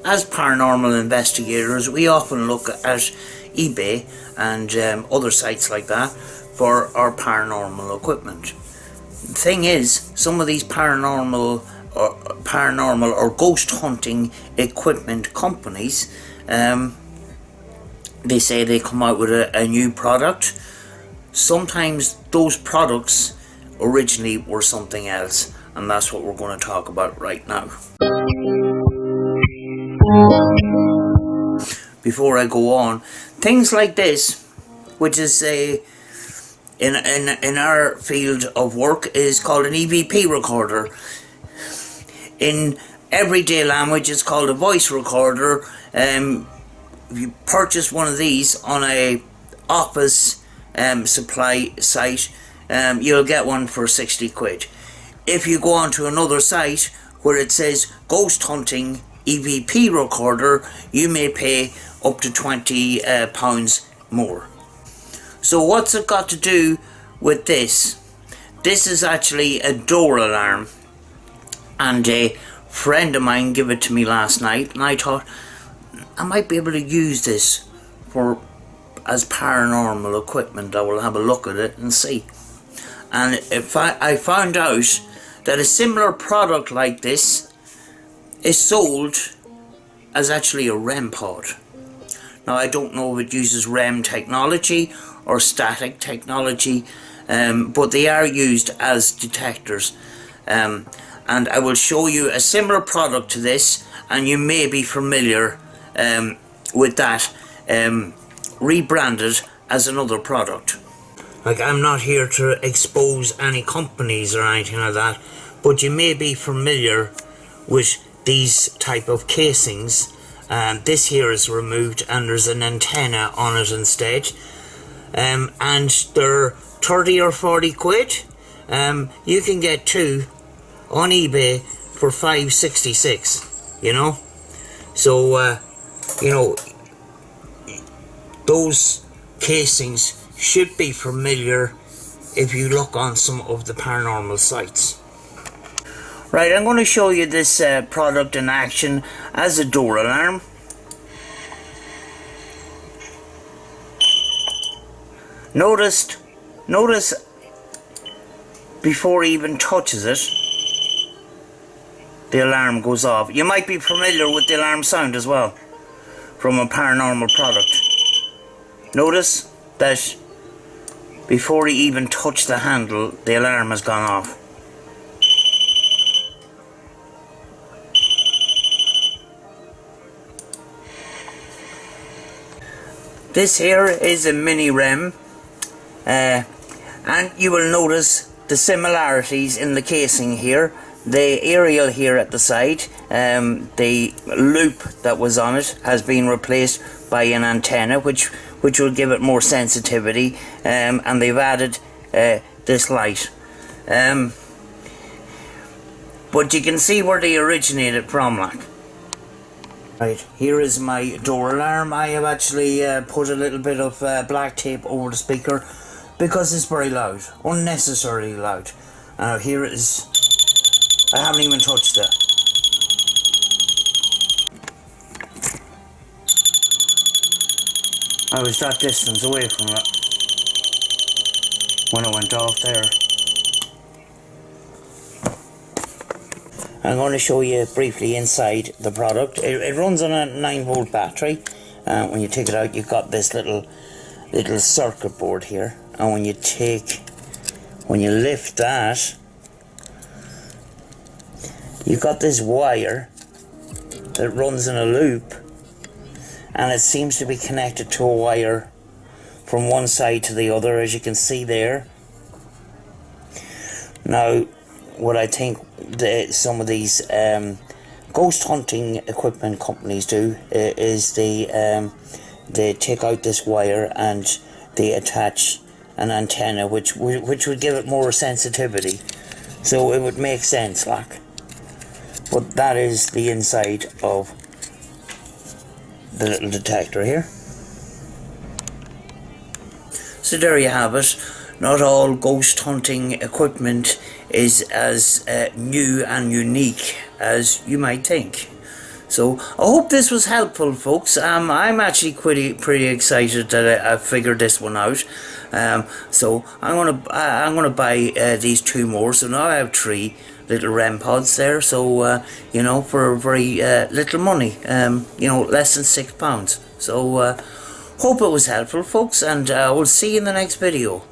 as paranormal investigators, we often look at eBay and other sites like that for our paranormal equipment. The thing is, some of these paranormal or ghost hunting equipment companies, they say they come out with a new product. Sometimes those products originally were something else, and that's what we're going to talk about right now. Before I go on, things like this, which is in our field of work, is called an EVP recorder. In everyday language, it's called a voice recorder. If you purchase one of these on a office supply site, you'll get one for 60 quid. If you go on to another site where it says ghost hunting EVP recorder, you may pay up to £20 more. So what's it got to do with this? This is actually a door alarm, and a friend of mine gave it to me last night, and I thought I might be able to use this as paranormal equipment. I will have a look at it and see. And if I found out that a similar product like this is sold as actually a REM pod. Now, I don't know if it uses REM technology or static technology, but they are used as detectors. And I will show you a similar product to this, and you may be familiar with that, rebranded as another product. Like, I'm not here to expose any companies or anything like that, but you may be familiar with these type of casings. This here is removed and there's an antenna on it instead, and they're 30 or 40 quid. You can get two on eBay for $5.66, you know. So you know, those casings should be familiar if you look on some of the paranormal sites. Right, I'm going to show you this product in action as a door alarm. Notice before he even touches it, the alarm goes off. You might be familiar with the alarm sound as well from a paranormal product. Notice that before he even touched the handle, the alarm has gone off. This here is a mini REM, and you will notice the similarities in the casing here. The aerial here at the side, the loop that was on it has been replaced by an antenna, which will give it more sensitivity, and they've added this light. But you can see where they originated from, like. Right, here is my door alarm. I have actually put a little bit of black tape over the speaker because it's very loud, unnecessarily loud. Now here it is. I haven't even touched it. I was that distance away from it when it went off there. I'm going to show you briefly inside the product. It runs on a 9-volt battery. When you take it out, you've got this little circuit board here, and when you lift that, you've got this wire that runs in a loop, and it seems to be connected to a wire from one side to the other, as you can see there. Now, what I think some of these ghost hunting equipment companies do is they take out this wire and they attach an antenna which would give it more sensitivity, so it would make sense, like. But that is the inside of the little detector here. So there you have it. Not all ghost hunting equipment is as new and unique as you might think. So I hope this was helpful, folks. I'm actually pretty excited that I figured this one out. So I'm gonna buy these 2 more. So now I have 3 little REM pods there. So you know, for very little money. You know, less than £6. So hope it was helpful, folks, and we'll see you in the next video.